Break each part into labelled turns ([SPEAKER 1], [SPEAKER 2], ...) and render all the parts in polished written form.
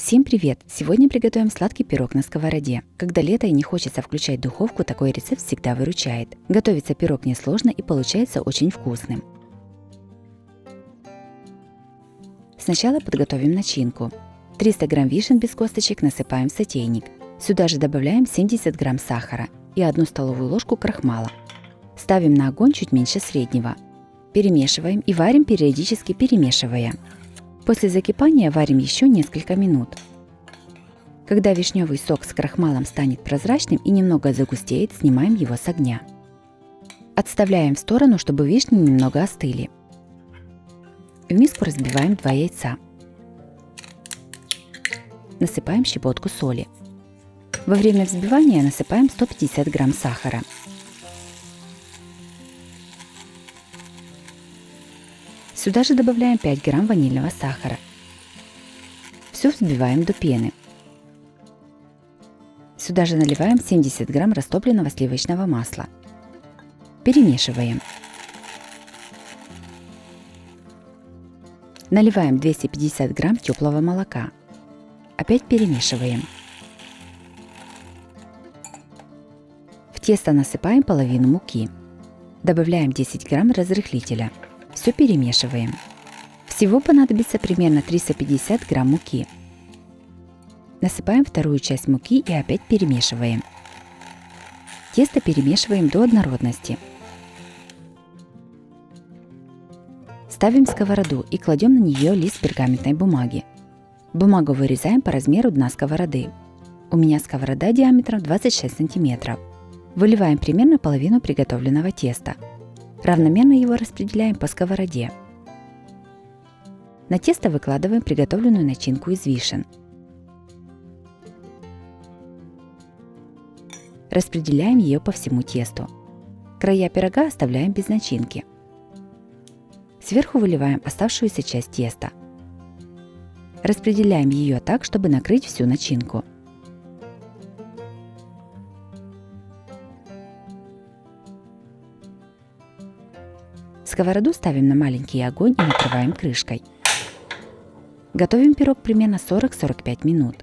[SPEAKER 1] Всем привет! Сегодня приготовим сладкий пирог на сковороде. Когда лето и не хочется включать духовку, такой рецепт всегда выручает. Готовится пирог несложно и получается очень вкусным. Сначала подготовим начинку. 300 грамм вишен без косточек насыпаем в сотейник. Сюда же добавляем 70 грамм сахара и 1 столовую ложку крахмала. Ставим на огонь чуть меньше среднего. Перемешиваем и варим, периодически перемешивая. После закипания варим еще несколько минут. Когда вишневый сок с крахмалом станет прозрачным и немного загустеет, снимаем его с огня. Отставляем в сторону, чтобы вишни немного остыли. В миску разбиваем 2 яйца. Насыпаем щепотку соли. Во время взбивания насыпаем 150 грамм сахара. Сюда же добавляем 5 грамм ванильного сахара. Все взбиваем до пены. Сюда же наливаем 70 грамм растопленного сливочного масла. Перемешиваем. Наливаем 250 грамм теплого молока. Опять перемешиваем. В тесто насыпаем половину муки. Добавляем 10 грамм разрыхлителя. Все перемешиваем. Всего понадобится примерно 350 грамм муки. Насыпаем вторую часть муки и опять перемешиваем. Тесто перемешиваем до однородности. Ставим сковороду и кладем на нее лист пергаментной бумаги. Бумагу вырезаем по размеру дна сковороды. У меня сковорода диаметром 26 см. Выливаем примерно половину приготовленного теста. Равномерно его распределяем по сковороде. На тесто выкладываем приготовленную начинку из вишен. Распределяем ее по всему тесту. Края пирога оставляем без начинки. Сверху выливаем оставшуюся часть теста. Распределяем ее так, чтобы накрыть всю начинку. Сковороду ставим на маленький огонь и накрываем крышкой. Готовим пирог примерно 40-45 минут.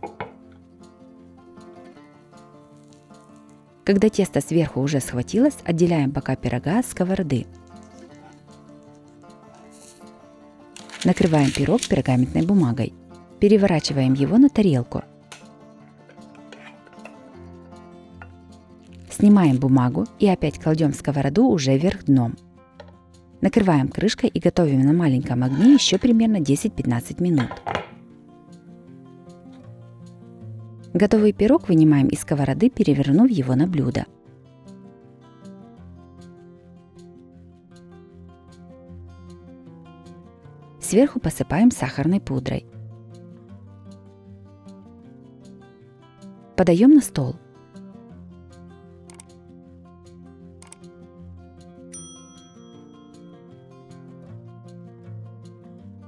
[SPEAKER 1] Когда тесто сверху уже схватилось, отделяем бока пирога от сковороды. Накрываем пирог пергаментной бумагой. Переворачиваем его на тарелку. Снимаем бумагу и опять кладем сковороду уже вверх дном. Накрываем крышкой и готовим на маленьком огне еще примерно 10-15 минут. Готовый пирог вынимаем из сковороды, перевернув его на блюдо. Сверху посыпаем сахарной пудрой. Подаем на стол.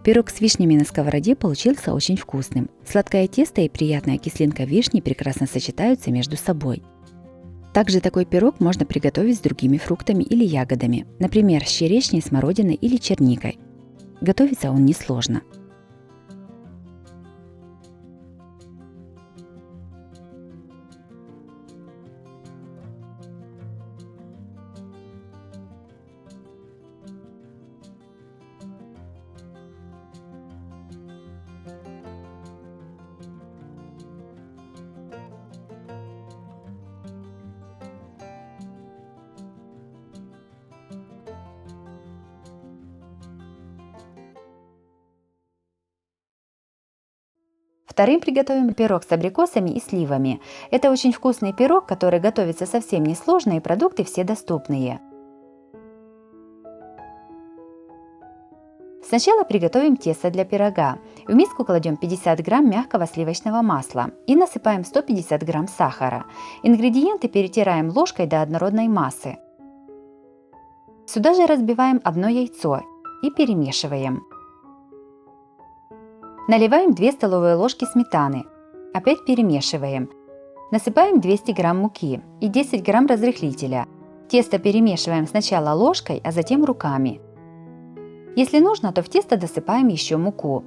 [SPEAKER 1] Пирог с вишнями на сковороде получился очень вкусным. Сладкое тесто и приятная кислинка вишни прекрасно сочетаются между собой. Также такой пирог можно приготовить с другими фруктами или ягодами, например, с черешней, смородиной или черникой. Готовится он несложно. Вторым приготовим пирог с абрикосами и сливами. Это очень вкусный пирог, который готовится совсем несложно, и продукты все доступные. Сначала приготовим тесто для пирога. В миску кладем 50 грамм мягкого сливочного масла и насыпаем 150 грамм сахара. Ингредиенты перетираем ложкой до однородной массы. Сюда же разбиваем одно яйцо и перемешиваем. Наливаем 2 столовые ложки сметаны. Опять перемешиваем. Насыпаем 200 грамм муки и 10 грамм разрыхлителя. Тесто перемешиваем сначала ложкой, а затем руками. Если нужно, то в тесто досыпаем еще муку.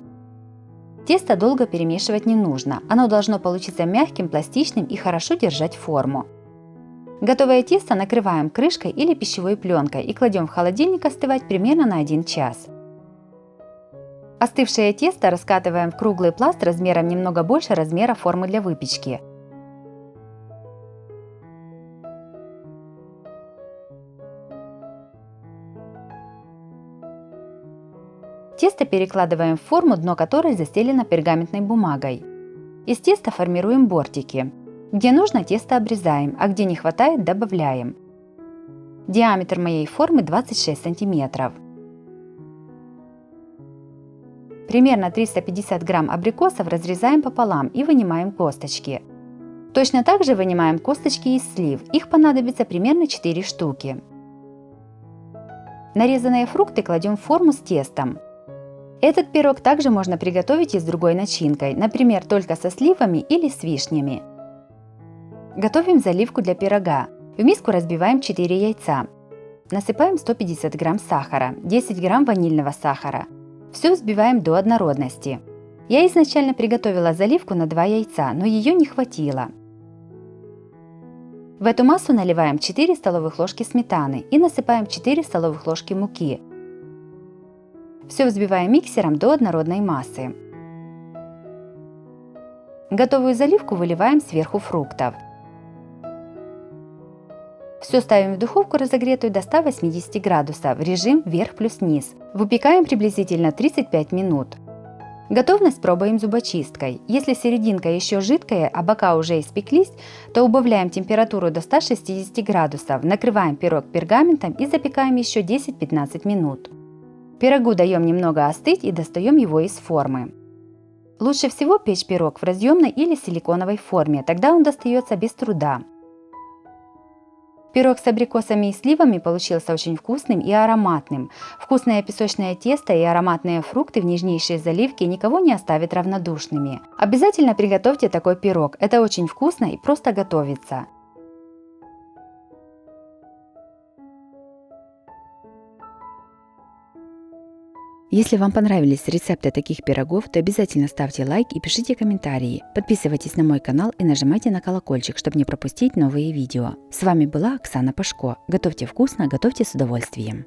[SPEAKER 1] Тесто долго перемешивать не нужно, оно должно получиться мягким, пластичным и хорошо держать форму. Готовое тесто накрываем крышкой или пищевой пленкой и кладем в холодильник остывать примерно на 1 час. Остывшее тесто раскатываем в круглый пласт размером немного больше размера формы для выпечки. Тесто перекладываем в форму, дно которой застелено пергаментной бумагой. Из теста формируем бортики. Где нужно, тесто обрезаем, а где не хватает, добавляем. Диаметр моей формы 26 см. Примерно 350 грамм абрикосов разрезаем пополам и вынимаем косточки. Точно так же вынимаем косточки из слив, их понадобится примерно 4 штуки. Нарезанные фрукты кладем в форму с тестом. Этот пирог также можно приготовить и с другой начинкой, например, только со сливами или с вишнями. Готовим заливку для пирога. В миску разбиваем 4 яйца. Насыпаем 150 грамм сахара, 10 грамм ванильного сахара. Все взбиваем до однородности. Я изначально приготовила заливку на 2 яйца, но ее не хватило. В эту массу наливаем 4 столовых ложки сметаны и насыпаем 4 столовых ложки муки. Все взбиваем миксером до однородной массы. Готовую заливку выливаем сверху фруктов. Все ставим в духовку, разогретую до 180 градусов, в режим вверх плюс низ. Выпекаем приблизительно 35 минут. Готовность пробуем зубочисткой. Если серединка еще жидкая, а бока уже испеклись, то убавляем температуру до 160 градусов, накрываем пирог пергаментом и запекаем еще 10-15 минут. Пирогу даем немного остыть и достаем его из формы. Лучше всего печь пирог в разъемной или силиконовой форме, тогда он достается без труда. Пирог с абрикосами и сливами получился очень вкусным и ароматным. Вкусное песочное тесто и ароматные фрукты в нежнейшей заливке никого не оставят равнодушными. Обязательно приготовьте такой пирог, это очень вкусно и просто готовится. Если вам понравились рецепты таких пирогов, то обязательно ставьте лайк и пишите комментарии. Подписывайтесь на мой канал и нажимайте на колокольчик, чтобы не пропустить новые видео. С вами была Оксана Пашко. Готовьте вкусно, готовьте с удовольствием.